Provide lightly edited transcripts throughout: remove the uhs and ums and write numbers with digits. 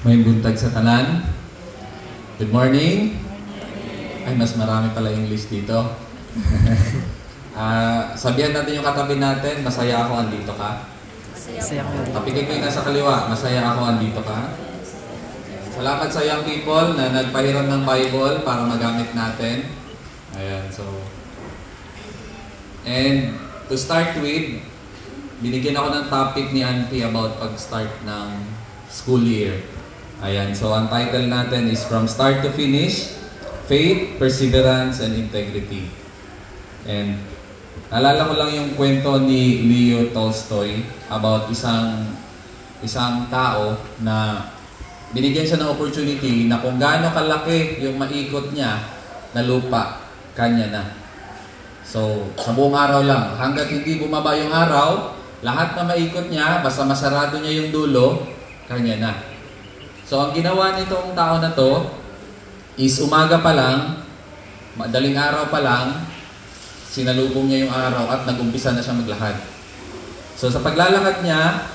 May buntag sa tanan. Good morning. Ay, mas marami pala English dito. Sabihan natin yung katabi natin, masaya ako andito ka. Masaya ako. Tapigay ko yung nasa kaliwa, masaya ako andito ka. Salamat sa young people na nagpahiram ng Bible para magamit natin. Ayan, so. And to start with, binigyan ako ng topic ni Auntie about pag-start ng school year. Ayan, so ang title natin is From Start to Finish, Faith, Perseverance, and Integrity. And naalala ko lang yung kwento ni Leo Tolstoy about isang tao na binigyan siya ng opportunity na kung gaano kalaki yung maikot niya na lupa, kanya na. So, sa buong araw lang, hanggat hindi bumaba yung araw, lahat na maikot niya, basta masarado niya yung dulo, kanya na. So, ang ginawa nitong tao na to is umaga pa lang, madaling araw pa lang, sinalubong niya yung araw at nag-umpisa na siya maglakad. So, sa paglalakad niya,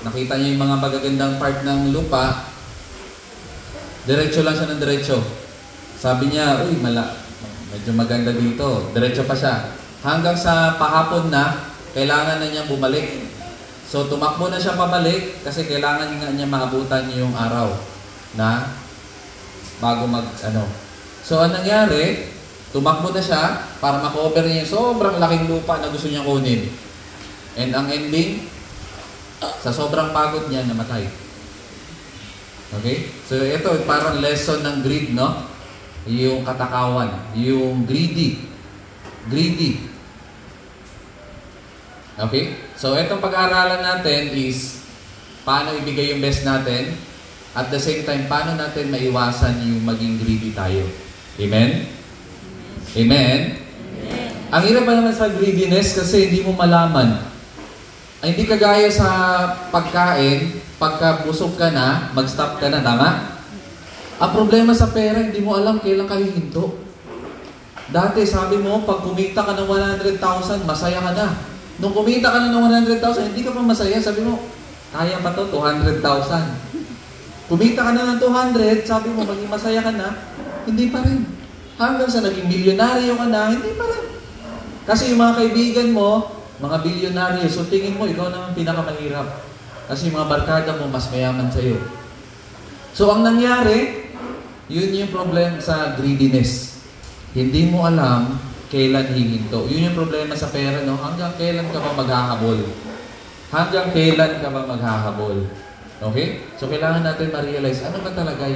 nakita niya yung mga magagandang part ng lupa, diretso lang siya ng diretso. Sabi niya, uy, medyo maganda dito. Diretso pa siya. Hanggang sa pahapon na, kailangan na niya bumalik. So, tumakbo na siya pabalik kasi kailangan niya maabutan yung araw na bago So, anong nangyari? Tumakbo na siya para makover niya yung sobrang laking lupa na gusto niya kunin. And ang ending, sa sobrang pagod niya, namatay. Okay? So, ito parang lesson ng greed, no? Yung katakawan, yung greedy. Greedy. Okay? So, itong pag-aaralan natin is paano ibigay yung best natin at the same time, paano natin maiwasan yung maging greedy tayo. Amen? Amen? Ang hirap pa naman sa greediness kasi hindi mo malaman. Ay, hindi kagaya sa pagkain, pagka busog ka na, mag-stop ka na, tama? Ang problema sa pera, hindi mo alam kailan ka hihinto. Dati, sabi mo, pag kumita ka ng 100,000, masaya ka na. Nung kumita ka na ng 100,000, hindi ka pa masaya. Sabi mo, kaya pa to, 200,000. Kumita ka na ng 200, sabi mo, maging masaya ka na, hindi pa rin. Hanggang sa naging milyonaryo ka na, hindi pa rin. Kasi yung mga kaibigan mo, mga bilyonaryo, so tingin mo, ikaw naman pinakamahirap. Kasi yung mga barkada mo, mas mayaman sa'yo. So, ang nangyari, yun yung problem sa greediness. Hindi mo alam kailan hihinto. Yun yung problema sa pera, no? Hanggang kailan ka ba maghahabol? Hanggang kailan ka ba maghahabol? Okay? So, kailangan natin ma-realize, ano ba talaga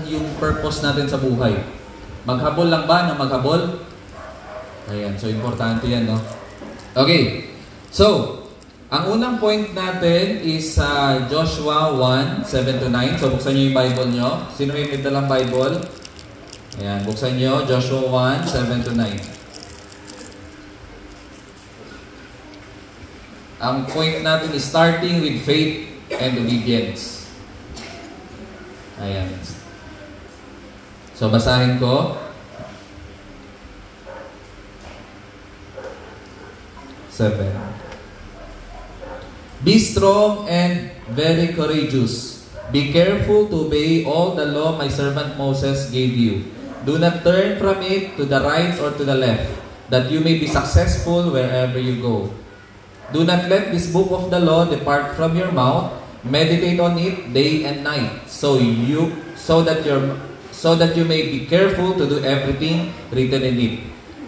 yung purpose natin sa buhay? Maghabol lang ba na maghabol? Ayan, so importante yan, no? Okay. So, ang unang point natin is Joshua 1:7-9. So, buksan nyo yung Bible nyo. Sino may dalang Bible? Ayan, buksan nyo. Joshua 1:7-9. Ang point natin is starting with faith and obedience. Ayan. So, basahin ko. 7. Be strong and very courageous. Be careful to obey all the law my servant Moses gave you. Do not turn from it to the right or to the left, that you may be successful wherever you go. Do not let this book of the law depart from your mouth. Meditate on it day and night, so that you may be careful to do everything written in it.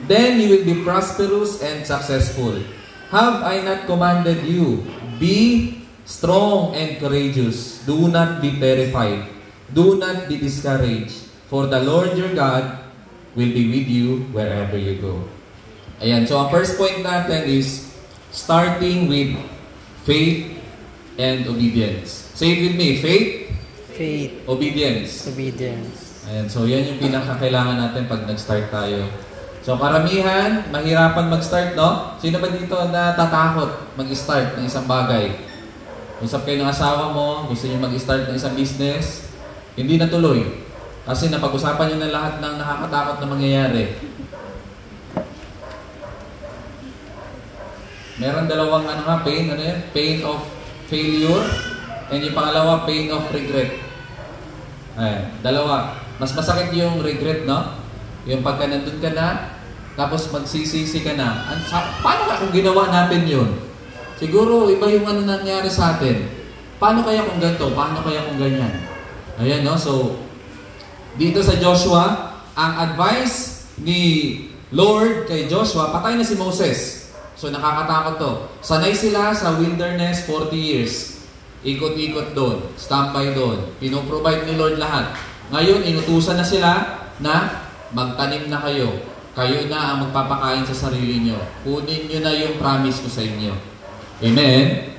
Then you will be prosperous and successful. Have I not commanded you? Be strong and courageous. Do not be terrified. Do not be discouraged. For the Lord your God will be with you wherever you go. Ayan, so ang first point natin is starting with faith and obedience. Say it with me, faith, obedience. Ayan, so yan yung pinakakailangan natin pag nag-start tayo. So karamihan, mahirapan mag-start, no? Sino ba dito na tatakot mag-start ng isang bagay? Usap kayo ng asawa mo, gusto niyo mag-start ng isang business, hindi natuloy. Kasi napag-usapan niyo na lahat ng nakakatakot na mangyayari. Meron dalawang pain, pain of failure And yung pangalawa, pain of regret. Ayan, dalawa. Mas masakit yung regret, no? Yung pagka nandun ka na, tapos magsisisi ka na. Paano ka kung ginawa natin yun? Siguro, iba yung ano nangyari sa atin. Paano kaya kung ganito? Paano kaya kung ganyan? Ayan, no? So, dito sa Joshua, ang advice ni Lord kay Joshua, patay na si Moses. So, nakakatakot to. Sanay sila sa wilderness 40 years. Ikot-ikot doon. Standby doon. Pinoprovide ni Lord lahat. Ngayon, inutusan na sila na magtanim na kayo. Kayo na ang magpapakain sa sarili nyo. Kunin nyo na yung promise ko sa inyo. Amen?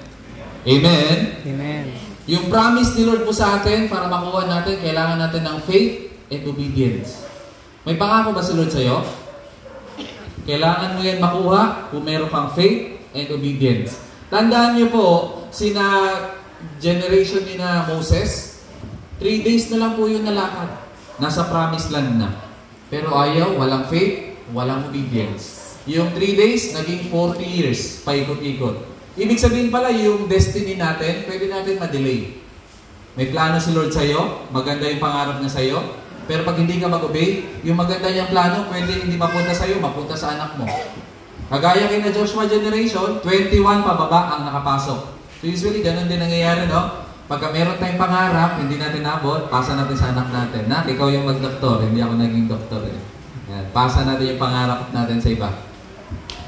Amen? Amen. Yung promise ni Lord po sa atin, para makuha natin, kailangan natin ng faith and obedience. May pangako ba si Lord sa'yo? Kailangan mo yan makuha kung meron kang faith and obedience. Tandaan nyo po, sina generation ni na Moses, 3 days na lang po yung nalakad. Nasa promised land na. Pero ayaw, walang faith, walang obedience. Yung 3 days, naging 40 years, paikot-ikot. Ibig sabihin pala, yung destiny natin, pwede natin ma-delay. May plano si Lord sa'yo, maganda yung pangarap niya sa'yo, pero pag hindi ka mag-obey, yung maganda niyang plano, pwede hindi mapunta sa'yo, mapunta sa anak mo. Kagaya kina Joshua generation, 21 pababa ang nakapasok. So usually, ganun din nangyayari, no? Pagka meron tayong pangarap, hindi natin nabot, pasa natin sa anak natin. Na, ikaw yung mag-doktor, hindi ako naging doktor. Eh. Yan, pasa natin yung pangarap natin sa iba.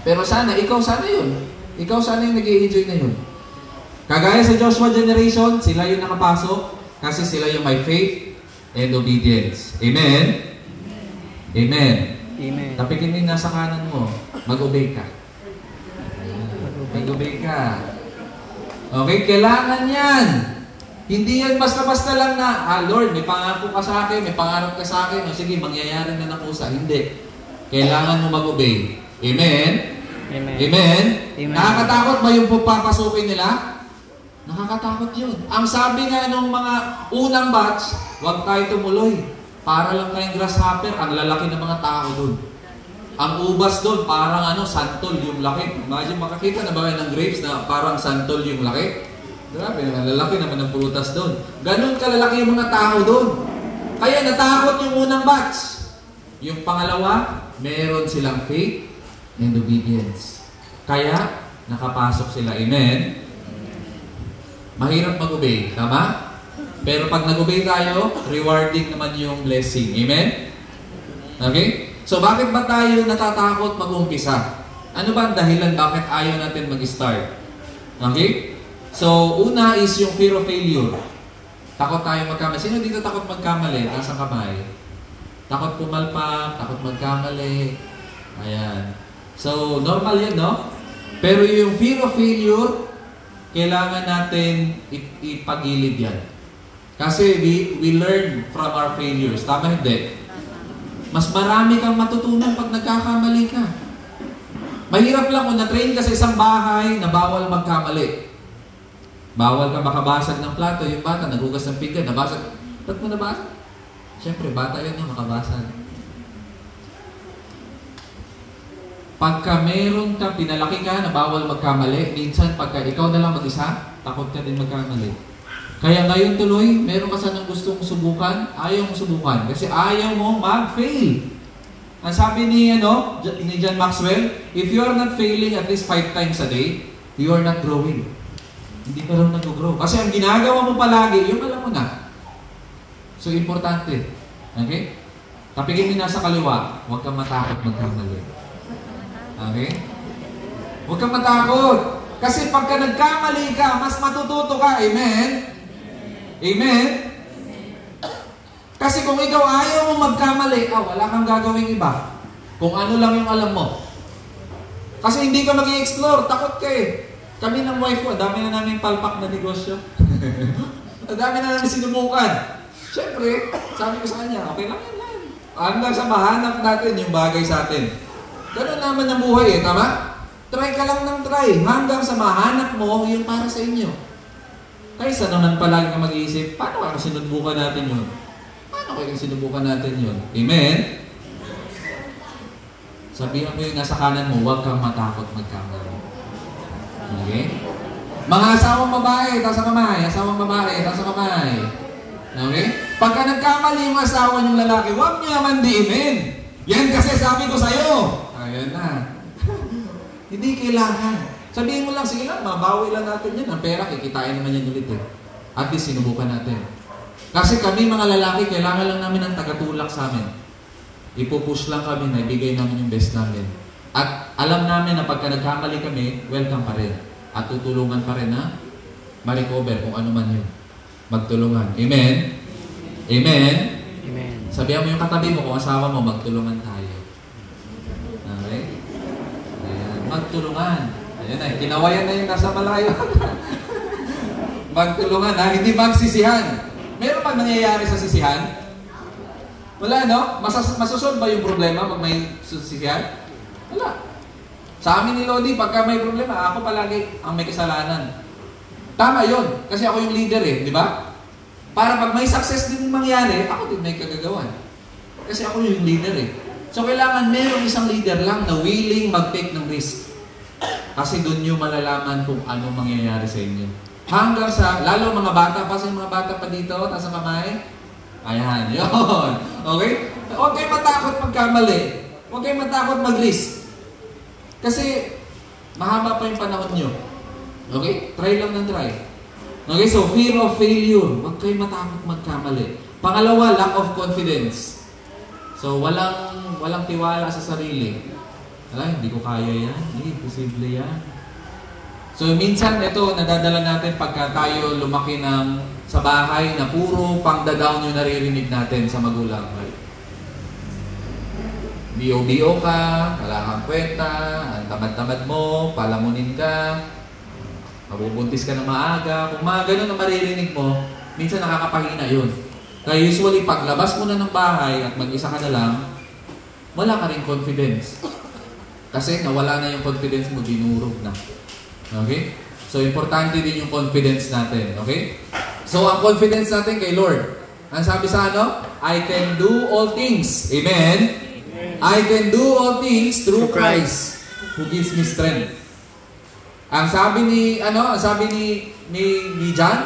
Pero sana, ikaw sana yun. Ikaw sana yung nag-i-enjoy na yun. Kagaya sa Joshua generation, sila yung nakapasok kasi sila yung may faith and obedience. Amen? Amen. Amen. Tapikin mo yung nasa kanan mo. Mag-obey ka. Mag-obey ka. Okay? Kailangan yan. Hindi yan basta-basta lang na, Lord, may pangako ka sa akin, may pangarap ka sa akin, o sige, mangyayari na nakusa. Hindi. Kailangan mo mag-obey. Amen? Amen. Amen? Amen. Nakakatakot ba yung papasukin nila? Nakakatakot yun. Ang sabi nga nung mga unang batch, huwag tayo tumuloy. Para lang tayong grasshopper, ang lalaki ng mga tao doon. Ang ubas doon, parang santol yung laki. Imagine makakita na ba kayo ng grapes na parang santol yung laki? Grabe, lalaki naman ng prutas doon. Ganun kalalaki yung mga tao doon. Kaya natakot yung unang batch. Yung pangalawa, meron silang faith and obedience. Kaya, nakapasok sila. Amen? Mahirap mag-obey. Tama? Pero pag nag-obey tayo, rewarding naman yung blessing. Amen? Okay? So, bakit ba tayo natatakot mag-umpisa? Ano ba ang dahilan bakit ayaw natin mag-start? Okay? So, una is yung fear of failure. Takot tayo magkamali. Sino dito takot magkamali? Nasa kamay. Takot pumalpak, takot magkamali. Ayan. So, normal yan, no? Pero yung fear of failure, kailangan natin ipagilid yan. Kasi we learn from our failures. Tama hindi? Mas marami kang matutunan pag nagkakamali ka. Mahirap lang kung na-train ka sa isang bahay na bawal magkamali. Bawal ka makabasag ng plato. Yung bata, nagugas ng pinggan, nabasag. Ba't mo nabasag? Siyempre, bata yun yung makabasag. Pagka meron ka, pinalaki ka na bawal magkamali, minsan pagka ikaw na lang mag-isa, takot ka din magkamali. Kaya ngayon tuloy, meron ka sanang gustong subukan, ayaw mo subukan. Kasi ayaw mo mag-fail. Ang sabi ni John Maxwell, if you are not failing at least 5 times a day, you are not growing. Hindi ka raw nag-grow. Kasi ang ginagawa mo palagi, yung alam mo na. So, importante. Okay? Tapigin mo nasa kaliwa, huwag kang matakot magkamali. Okay? Huwag kang matakot. Kasi pagka nagkamali ka, mas matututo ka. Amen? Amen? Kasi kung ikaw ayaw mo magkamali, wala kang gagawing iba. Kung ano lang yung alam mo. Kasi hindi ka mag-i-explore, takot ka eh. Kami ng wife ko, dami na namin palpak na negosyo. Dami na namin sinubukan. Siyempre, sabi ko sa kanya, okay lang yan. Hanggang sa mahanap natin yung bagay sa atin. Ganun naman ang buhay eh, tama? Try ka lang ng try. Hanggang sa mahanap mo yung para sa inyo. Kaysa naman palagi ka mag-iisip, paano kaya sinubukan natin yun? Paano kaya sinubukan natin yun? Amen? Sabihan mo yung nasa kanan mo, huwag kang matakot magkamali. Okay? Mga asawang babae, taas ang kamay. Asawang babae, taas ang kamay. Okay? Pagka nagkamali yung asawa ng lalaki, huwag niyo naman diimin. Yan kasi sabi ko sa'yo. Ayan na. Hindi kailangan. Sabihin mo lang, sige lang, mabawi lang natin yan. Ang pera, kikitain naman yan ulit eh. At least sinubukan natin. Kasi kami mga lalaki, kailangan lang namin ng tagatulak sa amin. Ipupush lang kami na ibigay namin yung best namin. At alam namin na pagka nagkamali kami, welcome pa rin. At tutulungan pa rin na ma-recover kung ano man yun. Magtulungan. Amen? Amen? Amen. Sabihan mo yung katabi mo, kung asawa mo, magtulungan tayo. Okay? Ayan. Magtulungan. Ayan na, kinawayan na yung nasa malayo. Magtulungan ha, hindi magsisihan. Meron pa nangyayari sa sisihan? Wala, no? Masusolve ba yung problema pag may sisihan? Wala. Sa amin ni Lodi, pagka may problema, ako palagi ang may kasalanan. Tama yun, kasi ako yung leader eh, di ba? Para pag may success din mangyari, ako din may kagagawan. Kasi ako yung leader eh. So kailangan merong isang leader lang na willing mag-take ng risk. Kasi doon nyo malalaman kung ano mangyayari sa inyo. Hanggang sa, lalo mga bata, kasi mga bata pa dito, taas ang kamay. Ayan, yun. Okay? Huwag kayo matakot magkamali. Huwag kayo matakot mag-risk. Kasi, mahaba pa yung panahon nyo. Okay? Try lang ng try. Okay? So, fear of failure. Huwag kayo matakot magkamali. Pangalawa, lack of confidence. So, walang tiwala sa sarili. Alam, hindi ko kaya yan. Hindi, posible yan. So, minsan, ito, nadadala natin pagka tayo lumaki sa bahay na puro pang-down yung naririnig natin sa magulang. Bio-bio ka, wala kang kwenta, ang tamad-tamad mo, palamunin ka, mabubuntis ka na maaga. Kung mga ganun ang maririnig mo, minsan nakakapahina yun. Kaya usually, paglabas mo na ng bahay at mag-isa ka na lang, wala ka rin confidence. Kasi nawala na yung confidence mo, dinurog na. Okay? So, importante din yung confidence natin. Okay? So, ang confidence natin kay Lord. Ang sabi sa I can do all things. Amen? I can do all things through Christ who gives me strength. Ang sabi ni John,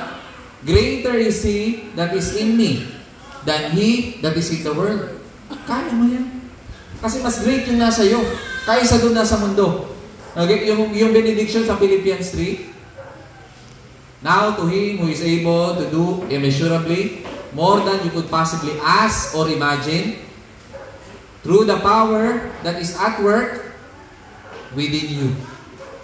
greater is He that is in me than he that is in the world. Kaya mo yan. Kasi mas great yung nasa iyo kaysa doon nasa mundo. Okay? Yung benediction sa Philippians 3, now to Him who is able to do immeasurably more than you could possibly ask or imagine, through the power that is at work within you.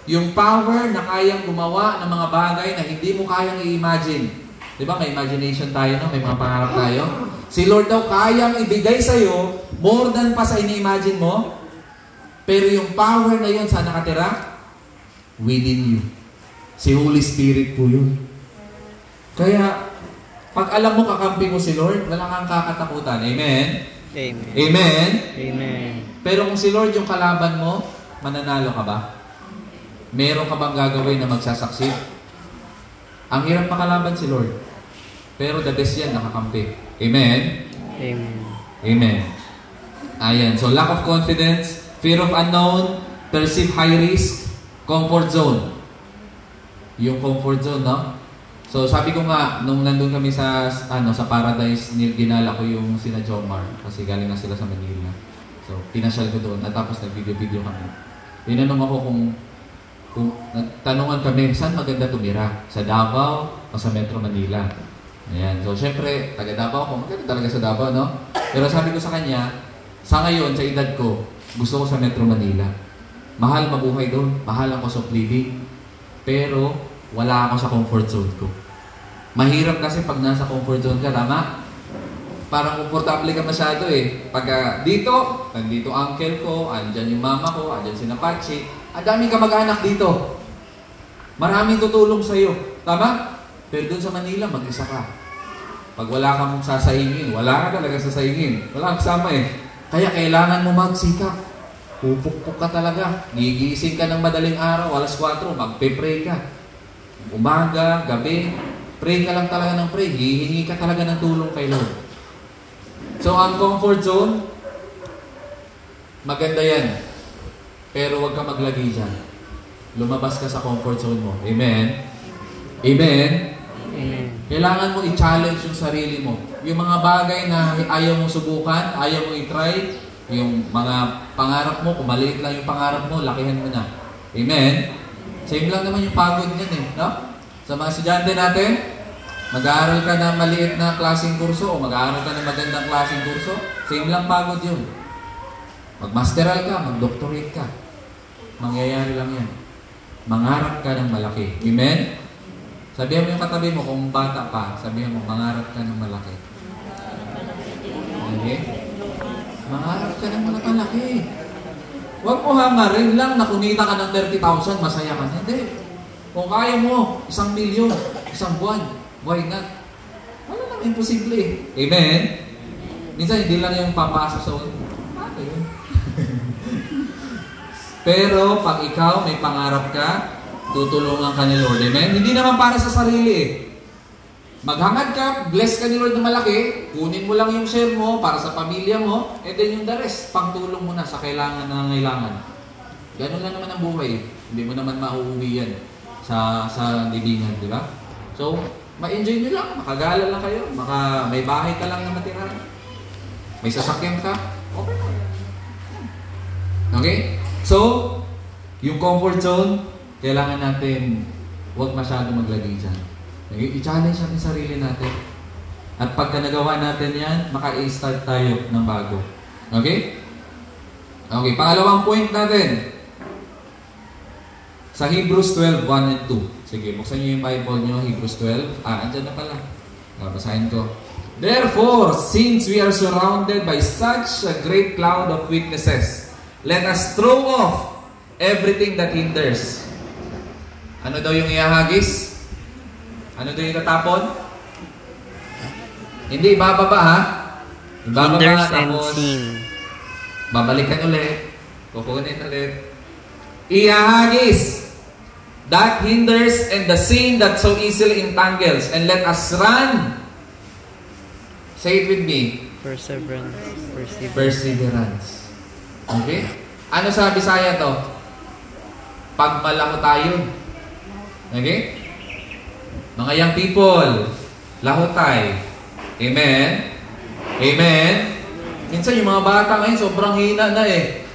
Yung power na kayang gumawa ng mga bagay na hindi mo kayang i-imagine. Di ba? May imagination tayo, no? May mga pangarap tayo. Si Lord daw kayang ibigay sa'yo more than pa sa ini-imagine mo. Pero yung power na yun, saan nakatira? Within you. Si Holy Spirit po yun. Kaya, pag alam mo kakampi mo si Lord, wala kang kakatakutan. Amen? Amen. Amen? Amen. Pero kung si Lord yung kalaban mo, mananalo ka ba? Meron ka bang gagawin na magsasucceed? Ang hirap makalaban si Lord. Pero the best yan, nakakampi. Amen? Amen. Amen. Ayan. So, lack of confidence, fear of unknown, perceived high risk, comfort zone. Yung comfort zone, no? So, sabi ko nga, nung nandun kami sa Paradise, ginala ko yung sina Jomar kasi galing na sila sa Manila. So, pinasyal ko doon at tapos nag-video kami. Tinanong ako kung tanungan kami, saan maganda tumira? Sa Davao o sa Metro Manila? Ayan. So, syempre, taga Davao ako. Maganda talaga sa Davao, no? Pero sabi ko sa kanya, sa ngayon, sa edad ko, gusto ko sa Metro Manila. Mahal mabuhay doon. Mahal ang cost of living. Pero, wala ako sa comfort zone ko. Mahirap kasi pag nasa comfort zone ka, tama? Parang komportable ka masyado eh. Pag dito, nandito uncle ko, andyan yung mama ko, andyan si Napachi, ang daming kamag-anak dito. Maraming tutulong sa'yo. Tama? Pero doon sa Manila, mag-isa ka. Pag wala kang sasaingin, wala ka talaga sasaingin. Wala kang kasama eh. Kaya kailangan mo magsikap. Pupukpuk ka talaga. Gigising ka ng madaling araw, alas 4, magpe-pray ka. Umaga, gabi, pray ka lang talaga ng pray. Hihingi ka talaga ng tulong kay Lord. So, ang comfort zone, maganda yan. Pero huwag ka maglagi dyan. Lumabas ka sa comfort zone mo. Amen? Amen? Amen. Kailangan mo i-challenge yung sarili mo. Yung mga bagay na ayaw mo subukan, ayaw mo i-try, yung mga pangarap mo, kung maliit lang yung pangarap mo, lakihan mo na. Amen? Same lang naman yung pagod niyan eh. No? Sa mga estudyante natin, mag-aaral ka ng maliit na klaseng kurso o mag-aaral ka ng magandang klaseng kurso, same lang pagod yun. Mag-masteral ka, mag-doctorate ka. Mangyayari lang yan. Mangarap ka ng malaki. Amen? Sabihan mo yung katabi mo, kung bata pa, sabihan mo, mangarap ka ng malaki. Okay? Mangarap ka ng malaki. Huwag mo hangarin lang na kumita ka ng 30,000, masaya ka. Hindi. Kung kaya mo, 1 milyon, 1 buwan, why not? Wala lang, imposible. Amen? Minsan, hindi lang yung papasok sa ulo. Ano yun? Pero, pag ikaw may pangarap ka, tutulungan ka ni Lord. Amen? Hindi naman para sa sarili eh. Maghangad ka, bless ka ni Lord na malaki, kunin mo lang yung share mo para sa pamilya mo, and then yung the rest, pangtulong mo na sa kailangan na ngailangan. Ganun lang naman ang buhay. Hindi mo naman mauuwi yan sa libingan, di ba? So, ma-enjoy nyo lang, makagala lang kayo, may bahay ka lang na matira, may sasakyan ka, okay lang. Okay? So, yung comfort zone, kailangan natin huwag masyado maglagay dyan. I-challenge natin sarili natin. At pagka nagawa natin yan, maka-start tayo ng bago. Okay? Okay, pangalawang point natin. Sa Hebrews 12, 1 and 2. Sige, buksan nyo yung Bible nyo, Hebrews 12. Andyan na pala. Babasahin ko. Therefore, since we are surrounded by such a great cloud of witnesses, let us throw off everything that hinders. Ano daw yung ihahagis? Ano daw yung tatapon? Hindi, bababa ha? Bababa, Hinders and tapos sin. babalikan ulit. Kukunin ulit. Ihahagis that hinders and the sin that so easily entangles, and let us run. Say it with me. Perseverance. Okay? Ano sa Bisaya to? Pagmalaho tayo. Okay? Mga young people, lahotay. Amen? Amen? Minsan yung mga bata ngayon, sobrang hina na eh.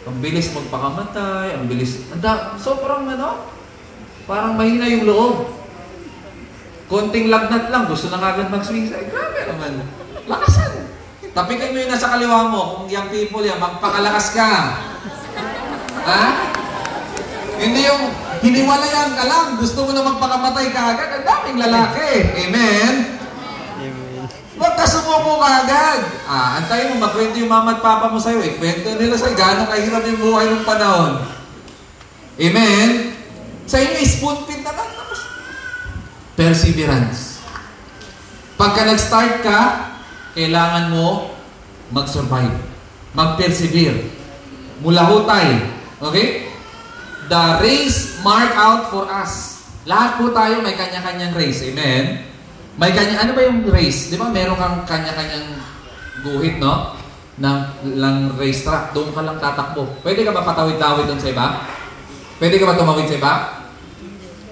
Ang bilis magpakamatay, ang bilis, sobrang parang mahina yung loob. Konting lagnat lang, gusto na agad mag-suicide. Grabe naman. Lakasan. Tapikan mo yung nasa kaliwa mo, kung young people yan, magpakalakas ka. Ha? Hindi yung hiniwalayan ka lang, gusto mo na magpakamatay ka agad, ang daming lalaki. Amen? Amen. Huwag ka sumuko ka agad. Antayin mo, magkwento yung mama at papa mo sa'yo. Kwento nila sa'yo, gano'ng kahirap yung buhay ng panahon. Amen? Sa inyo, spoon feed na lang. Tapos, perseverance. Pagka nag-start ka, kailangan mo mag-survive. Mag-persevere. Mulahutay. Okay? The race marked out for us. Lahat po tayo may kanya-kanyang race. Amen? May kanya, ano ba yung race? Di ba meron kang kanya-kanyang guhit, no? Ng race track. Doon ka lang tatakbo. Pwede ka ba patawid-tawid doon sa iba? Pwede ka ba tumawid sa iba?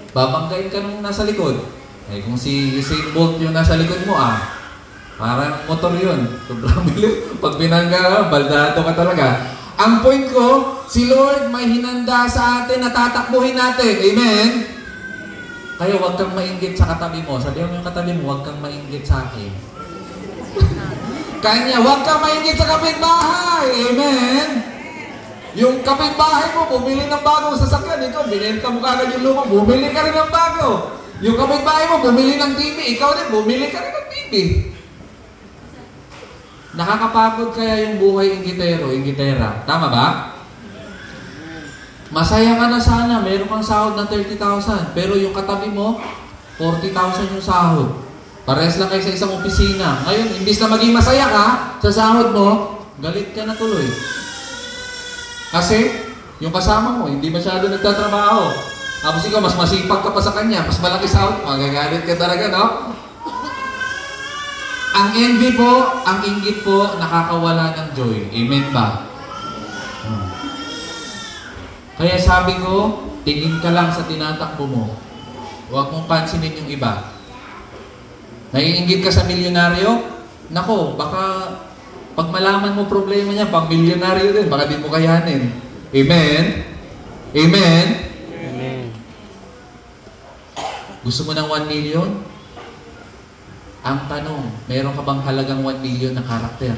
Babanggain ka nung nasa likod. Eh, kung si Usain Bolt yung nasa likod mo, parang motor yun. Sobrang bilis. Pag binangga ka, baldado ka talaga. Ang point ko, si Lord may hinanda sa atin na tatakbuhin natin. Amen? Kaya huwag kang mainggit sa katabi mo. Sabihan mo yung katabi mo, huwag kang mainggit sa akin. Kanya, huwag kang mainggit sa kapitbahay. Amen? Yung kapitbahay mo, bumili ng bagong sasakyan. Ikaw, binenta mo kagad yung lumang, bumili ka rin ng bago. Yung kapitbahay mo, bumili ng TV. Ikaw rin, bumili ka rin ng TV. Nakakapagod kaya yung buhay inggitera. Tama ba? Masaya ka na sana, meron kang sahod ng 30,000. Pero yung katabi mo, 40,000 yung sahod. Parehas lang kayo sa isang opisina. Ngayon, imbis na maging masaya ka sa sahod mo, galit ka na tuloy. Kasi, yung kasama mo, hindi masyado nagtatrabaho. Tapos ikaw, mas masipag ka pa sa kanya, mas malaki sahod, magagalit ka talaga, no? Ang envy po, ang inggit po, nakakawala ng joy. Amen ba? Kaya sabi ko, tingin ka lang sa tinatakbo mo. Huwag mong pansinin yung iba. Naiinggit ka sa milyonaryo? Nako, baka pag malaman mo problema niya, pang milyonaryo din, baka di mo kayanin. Amen? Amen? Amen. Gusto mo ng 1 million? Ang tanong, meron ka bang halagang 1 million na karakter?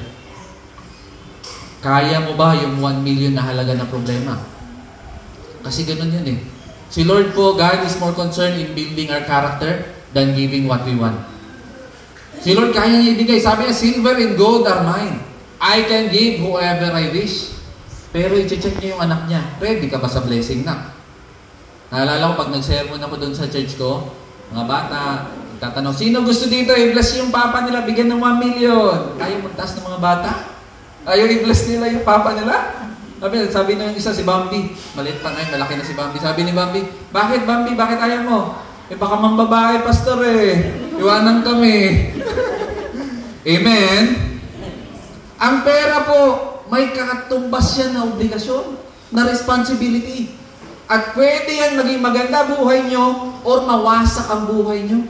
Kaya mo ba yung 1 million na halaga na problema? Kasi ganun yan eh. Si Lord po, God is more concerned in building our character than giving what we want. Si Lord kaya niya ibigay. Sabi niya, silver and gold are mine. I can give whoever I wish. Pero i-check niya yung anak niya. Ready ka ba sa blessing na? Naalala ko pag nag-sermon ako doon sa church ko, mga bata, tatanong, sino gusto dito i-bless yung papa nila, bigyan ng 1 million? Ayaw magtaas ng mga bata? Ayaw i-bless nila yung papa nila? Sabi na yung isa, si Bambi. Maliit pa ngayon, malaki na si Bambi. Sabi ni Bambi, bakit Bambi, bakit ayaw mo? Eh baka mambabae, pastor eh. Iwanan kami. Amen? Ang pera po, may kakatumbas yan na obligasyon, na responsibility. At pwede yan maging maganda buhay nyo or mawasak ang buhay nyo.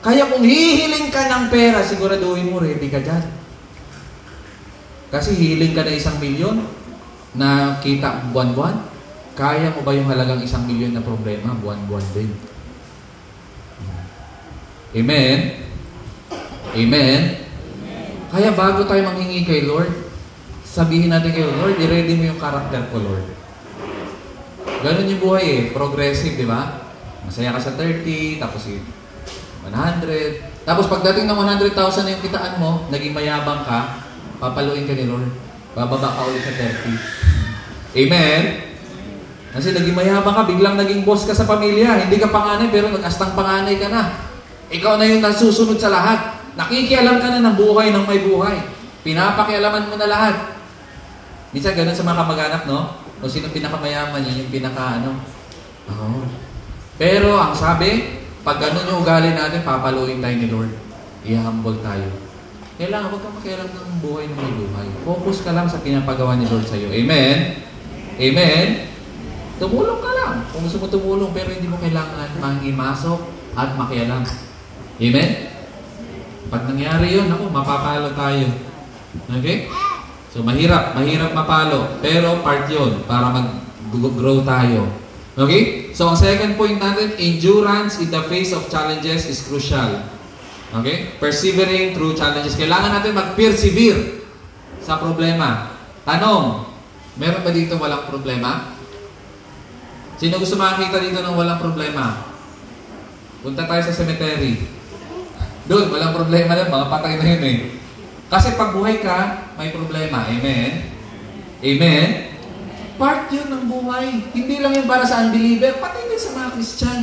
Kaya kung hihiling ka ng pera, siguraduhin mo, ready ka dyan. Kasi hihiling ka na 1 milyon na kita buwan-buwan. Kaya mo ba yung halagang 1 milyon na problema buwan-buwan din? Amen? Amen? Kaya bago tayo manghingi kay Lord, sabihin natin kay Lord, i-ready mo yung karakter ko, Lord. Ganun yung buhay eh. Progressive, di ba? Masaya ka sa 30, tapos 100. Tapos pagdating ng 100,000 na yung kitaan mo, naging mayabang ka, papaluin ka ni Lord. Bababa ka ulit sa 30. Amen? Kasi naging mayabang ka, biglang naging boss ka sa pamilya. Hindi ka panganay, pero nag-astang panganay ka na. Ikaw na yung nasusunod sa lahat. Nakikialam ka na ng buhay ng may buhay. Pinapakialaman mo na lahat. Minsan ganun sa mga kamag-anak, no? O sino pinakamayaman, yun yung pinaka-ano. Oh. Pero ang sabi, pag ganun yung ugali natin, papaluin tayo ni Lord. I-humble tayo. Kailangan, huwag kang makialam ng buhay ng may buhay. Focus ka lang sa pinapagawa ni Lord sa'yo. Amen? Amen? Tumulong ka lang. Kung gusto mo tumulong, pero hindi mo kailangan mangimasok at makialam. Amen? Pag nangyari yun, ako, mapapalo tayo. Okay? So, mahirap mapalo. Pero part yun, para mag-grow tayo. Okay? So, ang second point natin, endurance in the face of challenges is crucial. Okay? Persevering through challenges. Kailangan natin mag-persevere sa problema. Tanong, meron ba dito walang problema? Sino gusto makakita dito ng walang problema? Punta tayo sa cemetery. Doon, walang problema na, mga patay na yun eh. Kasi pag buhay ka, may problema. Amen? Amen? Part yun ng buhay. Hindi lang yun para sa unbeliever, pati din sa mga Christian.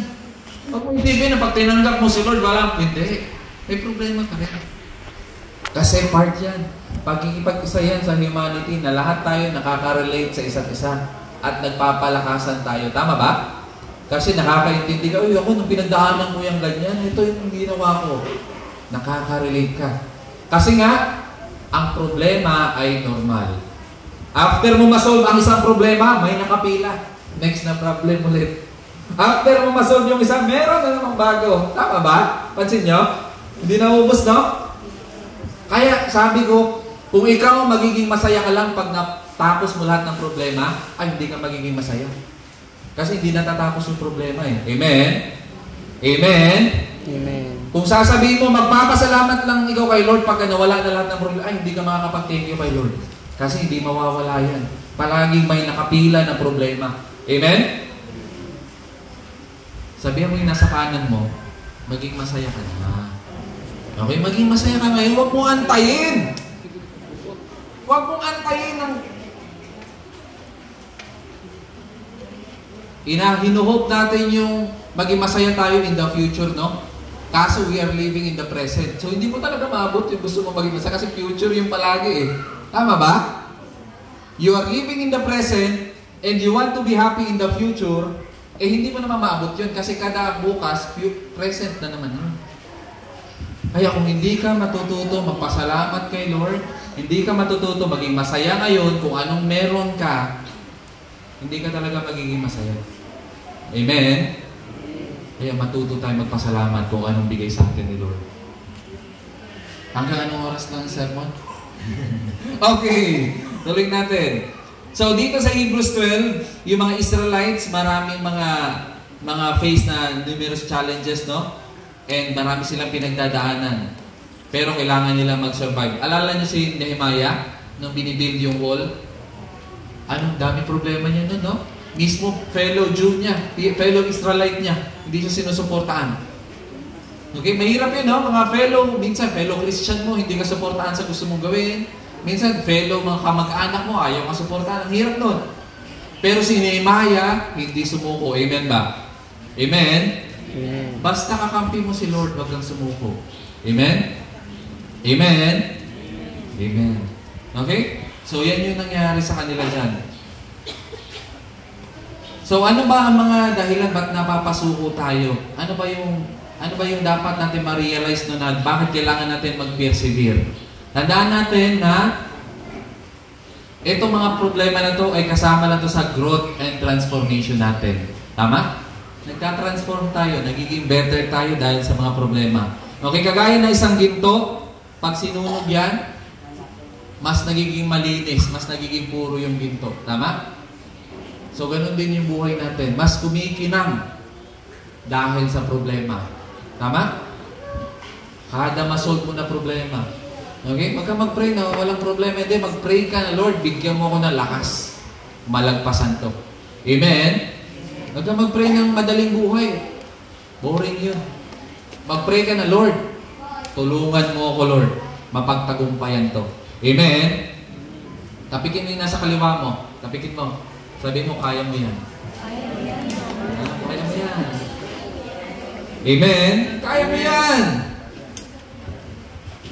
Pag mo isipin na pag tinanggap mo si Lord, walang, hindi. May problema ka rin. Kasi part yan. Pagkikipag-isa yan sa humanity na lahat tayo nakaka-relate sa isa't isa at nagpapalakasan tayo. Tama ba? Kasi nakakaintindi ka, uy, ako nung pinagdaanan mo yung ganyan, ito yung ginawa ko. Nakaka-relate ka. Kasi nga, ang problema ay normal. After mo masolve ang isang problema, may nakapila. Next na problem ulit. After mo masolve yung isang, meron na namang bago. Tama ba? Pansin nyo? Hindi na ubos, no? Kaya sabi ko, kung ikaw magiging masaya ka lang pag natapos mo lahat ng problema, ay hindi ka magiging masaya. Kasi hindi natatapos yung problema eh. Amen? Amen? Amen. Kung sasabihin mo, magpapasalamat lang ikaw kay Lord pagka nawala na lahat ng problema, ay hindi ka makakapag-thank you kay Lord. Kasi hindi mawawala yan. Palaging may nakapila na problema. Amen? Sabihan mo yung nasa kanan mo, maging masaya ka na. Okay, maging masaya ka ngayon. Huwag mo antayin. Huwag mong antayin ang hinuhope natin yung maging masaya tayo in the future, no? Kaso we are living in the present. So hindi mo talaga maabot yung gusto mo maging masaya kasi future yung palagi eh. Tama ba? You are living in the present and you want to be happy in the future, eh hindi mo naman maabot yun kasi kada bukas, present na naman yun. Kaya kung hindi ka matututo magpasalamat kay Lord, hindi ka matututo maging masaya ngayon kung anong meron ka, hindi ka talaga magiging masaya. Amen? Kaya matuto tayo magpasalamat kung anong bigay sa atin ni Lord. Hanggang anong oras lang ang sermon? Okay, tuloy natin. So dito sa Hebrews 12, yung mga Israelites, maraming mga face na numerous challenges, no? And marami silang pinagdadaanan. Pero kailangan nila mag-survive. Alala niyo si Nehemiah, nung binibuild yung wall? Anong dami problema niya nun, no? Mismo fellow Jew niya, fellow Israelite niya, hindi siya sinusuportaan. Okay, mahirap yun, no? Mga minsan fellow Christian mo, hindi ka suportahan sa gusto mong gawin. Minsan fellow mga kamag-anak mo, ayaw ka suportahan. Ang hirap nun. Pero si Nehemiah, hindi sumuko. Amen ba? Amen? Amen. Basta kakampi mo si Lord, wag kang sumuko. Amen? Amen? Amen. Okay? So, yan yung nangyari sa kanila dyan. So, ano ba ang mga dahilan ba't napapasuko tayo? Ano ba yung dapat natin ma-realize na bakit kailangan natin mag-persevere? Tandaan natin na itong mga problema na to ay kasama na to sa growth and transformation natin. Tama? Nagka-transform tayo, nagiging better tayo dahil sa mga problema. Okay, kagaya na isang ginto, pag sinunog yan, mas nagiging malinis, mas nagiging puro yung ginto. Tama? So, ganun din yung buhay natin. Mas kumikinang dahil sa problema. Tama? Kada masolve mo na problema. Okay? Magka mag-pray na walang problema. Hindi, mag-pray ka na, Lord, bigyan mo ako ng lakas. Malagpasan to. Amen? Magka mag-pray ng madaling buhay. Boring yun. Mag-pray ka na, Lord, tulungan mo ako, Lord. Mapagtagumpayan to. Amen? Tapikin mo yung nasa kaliwa mo. Tapikin mo. Sabi mo, kaya mo yan. Kaya mo yan. Amen? Kaya mo yan.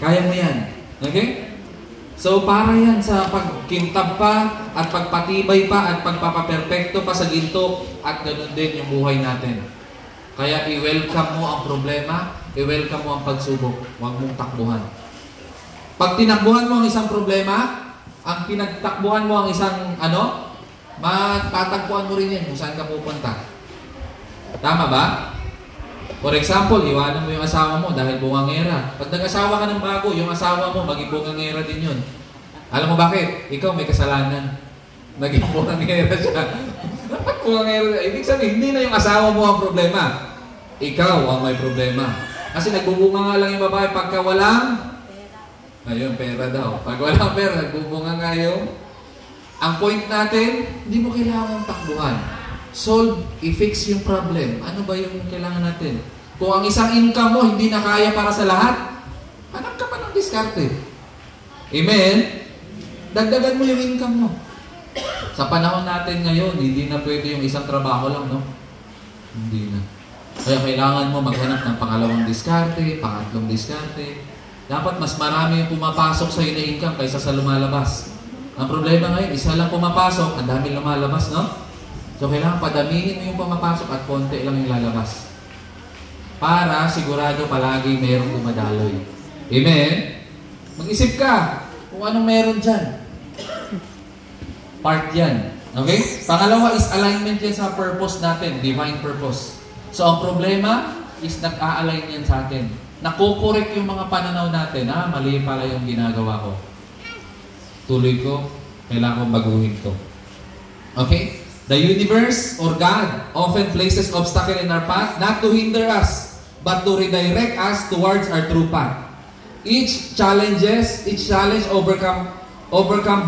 Kaya mo yan. Okay? So, para yan sa pagkintab pa, at pagpatibay pa, at pagpapaperfecto pa sa ginto, at ganun din yung buhay natin. Kaya i-welcome mo ang problema, i-welcome mo ang pagsubok. Huwag mong takbuhan. Pag tinakbuhan mo ang isang problema, ang pinagtakbuhan mo ang isang matatagpuan mo rin yan kung saan ka pupunta. Tama ba? For example, iwanan mo yung asawa mo dahil bungangera. Pag nag-asawa ka ng bago, yung asawa mo, maging bungangera din yun. Alam mo bakit? Ikaw may kasalanan. Naging bungangera siya. Bungangera. Ibig sabihin, hindi na yung asawa mo ang problema. Ikaw ang may problema. Kasi nagbubunga nga lang yung babae pagka walang pera daw. Pag walang pera, nagbubunga nga yung ang point natin, hindi mo kailangan takbuhan. Solve, i-fix yung problem. Ano ba yung kailangan natin? Kung ang isang income mo hindi na kaya para sa lahat, hanap ka pa ng diskarte. Amen? Dagdagan mo yung income mo. Sa panahon natin ngayon, hindi na pwede yung isang trabaho lang, no? Hindi na. Kaya kailangan mo maghanap ng pangalawang diskarte, pangatlong diskarte. Dapat mas marami yung pumapasok sa iyo na income kaysa sa lumalabas. Ang problema ngayon, isa lang pumapasok, ang dami lumalabas, no? So, kailangan padamihin mo yung pumapasok at konti lang yung lalabas. Para sigurado palagi mayroong dumadaloy. Amen? Mag-isip ka kung anong meron dyan. Part yan. Okay? Pangalawa is alignment yan sa purpose natin, divine purpose. So, ang problema is nag-a-align yan sa atin. Nakukorek yung mga pananaw natin. Mali pala yung ginagawa ko. Tuloy ko, kailangan kong baguhin to. Okay? The universe or God often places obstacle in our path not to hinder us, but to redirect us towards our true path. Each challenge overcome